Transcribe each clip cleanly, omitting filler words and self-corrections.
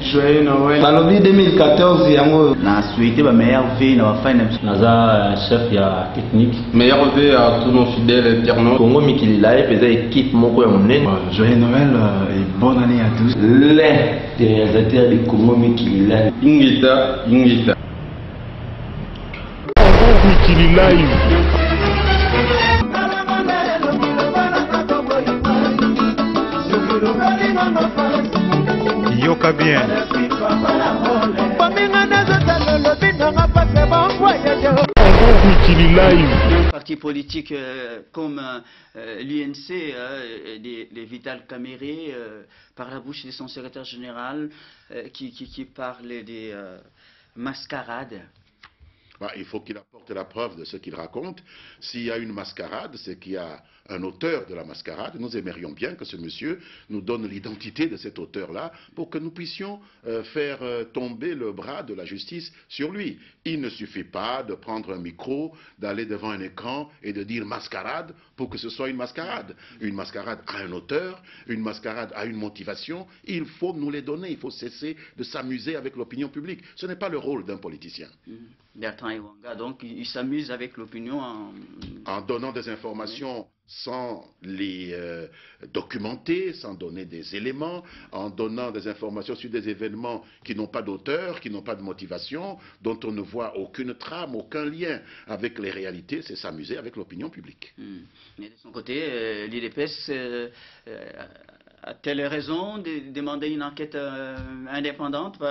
Joyeux Noël. Nalobi 2014 yango. Na souhaité ba meilleur vie na ba fine. Naza chef ya technique. Meilleur vie à tous nos fidèles internautes. Congo Mikili Live et équipe moko ya monene. Joyeux Noël et bonne année à tous. Les réalisateurs de Congo Mikili Live. Ingita, Ingita. Congo Mikili Live. Yoka bien. Partis politiques comme l'UNC, les Vital Caméré, par la bouche de son secrétaire général, qui parle des mascarades. Bah, il faut qu'il apporte la preuve de ce qu'il raconte. S'il y a une mascarade, c'est qu'il y a un auteur de la mascarade. Nous aimerions bien que ce monsieur nous donne l'identité de cet auteur-là pour que nous puissions faire tomber le bras de la justice sur lui. Il ne suffit pas de prendre un micro, d'aller devant un écran et de dire mascarade pour que ce soit une mascarade. Une mascarade a un auteur, une mascarade a une motivation. Il faut nous les donner. Il faut cesser de s'amuser avec l'opinion publique. Ce n'est pas le rôle d'un politicien. Bertrand Iwanga, donc il s'amuse avec l'opinion en donnant des informations sans les documenter, sans donner des éléments, en donnant des informations sur des événements qui n'ont pas d'auteur, qui n'ont pas de motivation, dont on ne voit aucune trame, aucun lien avec les réalités, c'est s'amuser avec l'opinion publique. Mais de son côté, l'IDPS a-t-elle raison de demander une enquête indépendante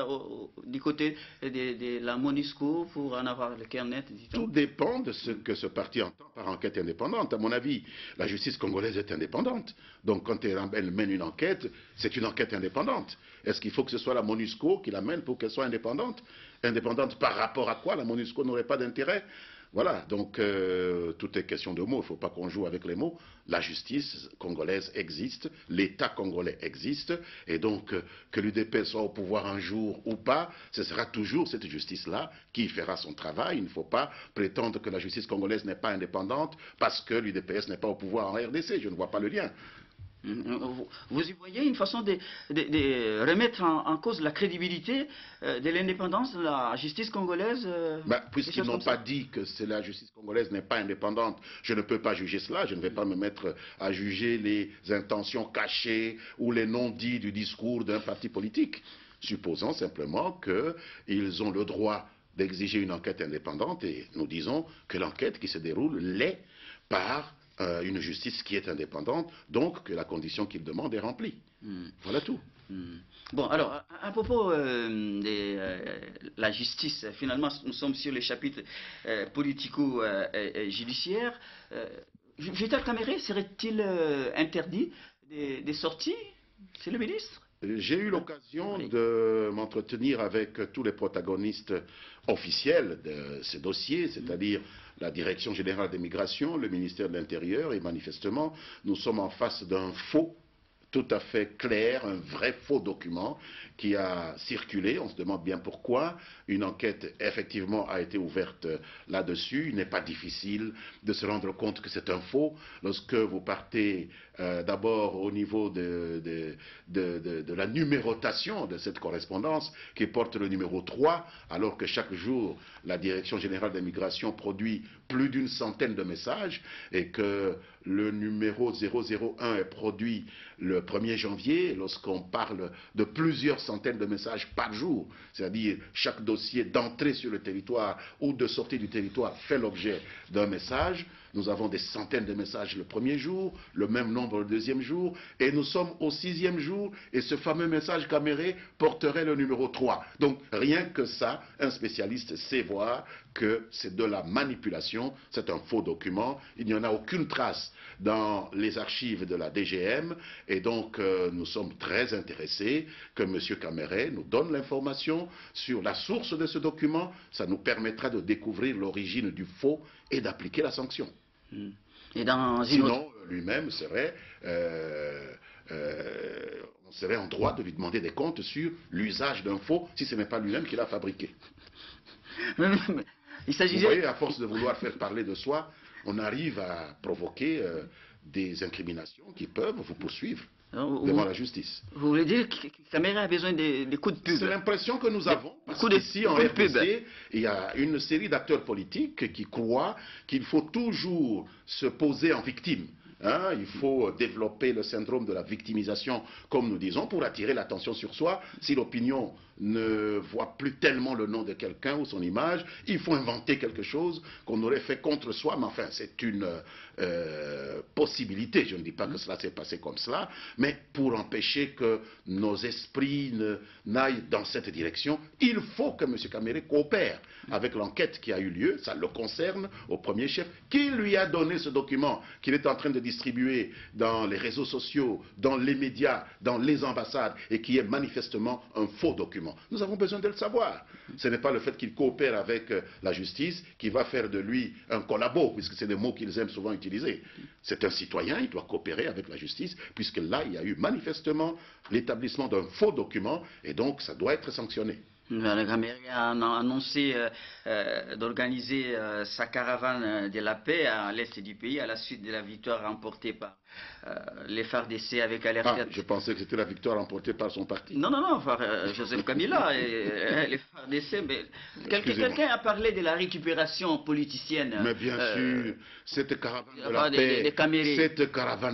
du côté de la MONUSCO pour en avoir le cœur net? Tout dépend de ce que ce parti entend par enquête indépendante. À mon avis, la justice congolaise est indépendante. Donc quand elle mène une enquête, c'est une enquête indépendante. Est-ce qu'il faut que ce soit la MONUSCO qui la mène pour qu'elle soit indépendante? Indépendante par rapport à quoi? La MONUSCO n'aurait pas d'intérêt? Voilà, donc tout est question de mots, il ne faut pas qu'on joue avec les mots. La justice congolaise existe, l'État congolais existe, et donc que l'UDPS soit au pouvoir un jour ou pas, ce sera toujours cette justice-là qui fera son travail. Il ne faut pas prétendre que la justice congolaise n'est pas indépendante parce que l'UDPS n'est pas au pouvoir en RDC, je ne vois pas le lien. Vous y voyez une façon de remettre en cause la crédibilité de l'indépendance de la justice congolaise? Puisqu'ils n'ont pas dit que la justice congolaise n'est pas indépendante, je ne peux pas juger cela. Je ne vais pas me mettre à juger les intentions cachées ou les non-dits du discours d'un parti politique. Supposons simplement qu'ils ont le droit d'exiger une enquête indépendante et nous disons que l'enquête qui se déroule l'est par une justice qui est indépendante, donc que la condition qu'il demande est remplie. Voilà tout. Bon, alors, à propos de la justice, finalement, nous sommes sur les chapitres politico-judiciaires. Vital Caméré serait-il interdit des sorties? C'est le ministre? J'ai eu l'occasion de m'entretenir avec tous les protagonistes officiels de ce dossier, c'est-à-dire la Direction générale des migrations, le ministère de l'Intérieur, et manifestement, nous sommes en face d'un faux, tout à fait clair, un vrai faux document qui a circulé. On se demande bien pourquoi. Une enquête, effectivement, a été ouverte là-dessus. Il n'est pas difficile de se rendre compte que c'est un faux. Lorsque vous partez d'abord au niveau de la numérotation de cette correspondance qui porte le numéro 3, alors que chaque jour, la Direction générale des migrations produit plus d'une centaine de messages et que le numéro 001 est produit le 1er janvier, lorsqu'on parle de plusieurs centaines de messages par jour, c'est-à-dire chaque dossier d'entrée sur le territoire ou de sortie du territoire fait l'objet d'un message. Nous avons des centaines de messages le 1er jour, le même nombre le 2e jour, et nous sommes au 6e jour, et ce fameux message Caméré porterait le numéro 3. Donc rien que ça, un spécialiste sait voir que c'est de la manipulation, c'est un faux document, il n'y en a aucune trace dans les archives de la DGM, et donc nous sommes très intéressés que M. Caméré nous donne l'information sur la source de ce document. Ça nous permettra de découvrir l'origine du faux et d'appliquer la sanction. Et dans Sinon, lui-même serait, on serait en droit de lui demander des comptes sur l'usage d'un faux si ce n'est pas lui-même qui l'a fabriqué. Il s'agissait... Vous voyez, à force de vouloir faire parler de soi, on arrive à provoquer des incriminations qui peuvent vous poursuivre. devant la justice. Vous voulez dire que Caméré a besoin des coups de pub? C'est l'impression que nous avons, parce qu'ici en RDC, il y a une série d'acteurs politiques qui croient qu'il faut toujours se poser en victime. Hein, il faut développer le syndrome de la victimisation, comme nous disons, pour attirer l'attention sur soi. Si l'opinion ne voit plus tellement le nom de quelqu'un ou son image, il faut inventer quelque chose qu'on aurait fait contre soi. Mais enfin, c'est une possibilité. Je ne dis pas que cela s'est passé comme cela, mais pour empêcher que nos esprits n'aillent dans cette direction, il faut que M. Caméré coopère avec l'enquête qui a eu lieu. Ça le concerne au premier chef. Qui lui a donné ce document qu'il est en train de distribuer dans les réseaux sociaux, dans les médias, dans les ambassades, et qui est manifestement un faux document? Nous avons besoin de le savoir. Ce n'est pas le fait qu'il coopère avec la justice qui va faire de lui un collabo, puisque c'est des mots qu'ils aiment souvent utiliser. C'est un citoyen, il doit coopérer avec la justice, puisque là, il y a eu manifestement l'établissement d'un faux document, et donc ça doit être sanctionné. Le Caméré a annoncé d'organiser sa caravane de la paix à l'est du pays à la suite de la victoire remportée par les FARDC avec Alerte. Ah, je pensais que c'était la victoire remportée par son parti. Non, Joseph Kabila et les FARDC. Mais quelqu'un a parlé de la récupération politicienne. Mais bien sûr, cette caravane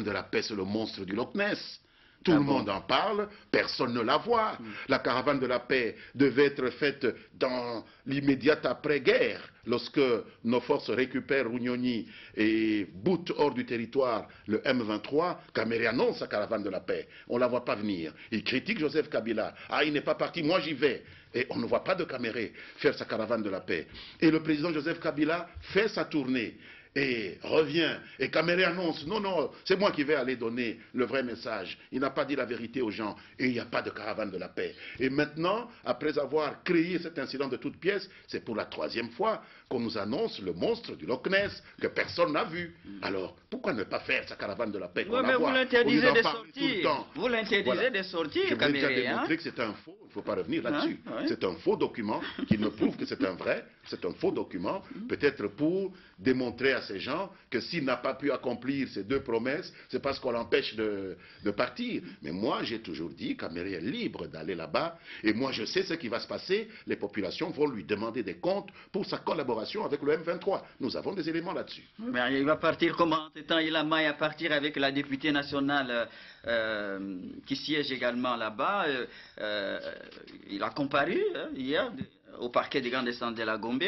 de la paix, c'est le monstre du Loch Ness. Tout le monde en parle, personne ne la voit. La caravane de la paix devait être faite dans l'immédiate après-guerre, lorsque nos forces récupèrent Runyoni et boutent hors du territoire le M23. Caméré annonce sa caravane de la paix. On ne la voit pas venir. Il critique Joseph Kabila. Ah, il n'est pas parti, moi j'y vais. Et on ne voit pas de Caméré faire sa caravane de la paix. Et le président Joseph Kabila fait sa tournée. Et revient, et Caméré annonce, non, c'est moi qui vais aller donner le vrai message. Il n'a pas dit la vérité aux gens, et il n'y a pas de caravane de la paix. Et maintenant, après avoir créé cet incident de toutes pièces, c'est pour la 3e fois qu'on nous annonce le monstre du Loch Ness, que personne n'a vu. Alors, pourquoi ne pas faire sa caravane de la paix? Oui, mais vous l'interdisez de sortir. Vous l'interdisez de sortir, Caméré. Je vais déjà démontrer que c'est un faux, il ne faut pas revenir là-dessus. C'est un faux document qui me prouve que c'est un vrai, c'est un faux document, peut-être pour démontrer à ces gens que s'il n'a pas pu accomplir ces 2 promesses, c'est parce qu'on l'empêche de partir. Mais moi, j'ai toujours dit, Caméré est libre d'aller là-bas, et moi je sais ce qui va se passer. Les populations vont lui demander des comptes pour sa collaboration avec le M23. Nous avons des éléments là-dessus. Mais il va partir comment? Il a maille à partir avec la députée nationale qui siège également là-bas. Il a comparu hier au parquet des grands descendants de la Gombe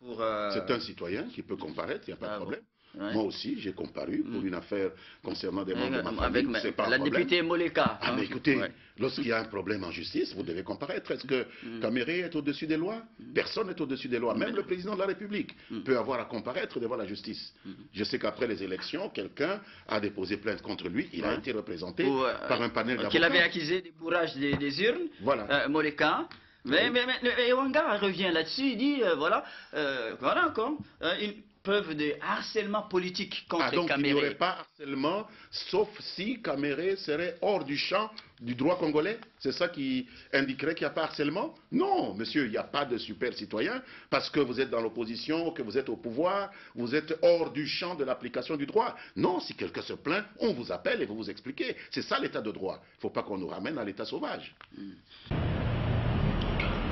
pour... C'est un citoyen qui peut comparaître, il n'y a pas de problème. Ouais. Moi aussi, j'ai comparu pour une affaire concernant des membres de ma famille. C'est pas un problème. La députée Moleka. Ah, mais écoutez, lorsqu'il y a un problème en justice, vous devez comparaître. Est-ce que Caméré est au-dessus des lois? Personne n'est au-dessus des lois. Même le président de la République peut avoir à comparaître devant la justice. Je sais qu'après les élections, quelqu'un a déposé plainte contre lui. Il a été représenté par un panel d'avocats. Qu'il avait accusé du bourrage des urnes. Voilà. Moleka. Mais Ewanga revient là-dessus, il dit, voilà encore, une preuve de harcèlement politique contre donc Caméré. Il n'y aurait pas harcèlement, sauf si Caméré serait hors du champ du droit congolais? C'est ça qui indiquerait qu'il n'y a pas harcèlement? Non, monsieur, il n'y a pas de super citoyen, parce que vous êtes dans l'opposition, que vous êtes au pouvoir, vous êtes hors du champ de l'application du droit. Non, si quelqu'un se plaint, on vous appelle et vous vous expliquez. C'est ça l'état de droit. Il ne faut pas qu'on nous ramène à l'état sauvage.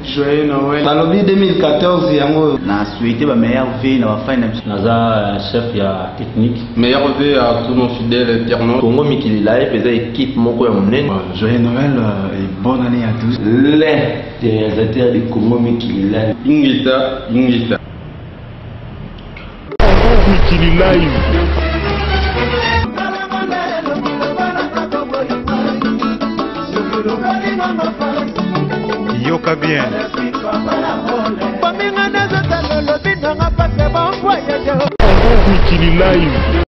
Joyeux Noël. Talobi 2014 yango na souhaité ba meilleur vie na ba naza chef ya technique meilleur vie à tous nos fidèles internautes Congo Mikili live eza équipe moko ya monene. Joyeux Noël et bonne année à tous. Les réalisateurs de Congo Mikili live Ingita Mikili live. Yoka bien. Mikili live.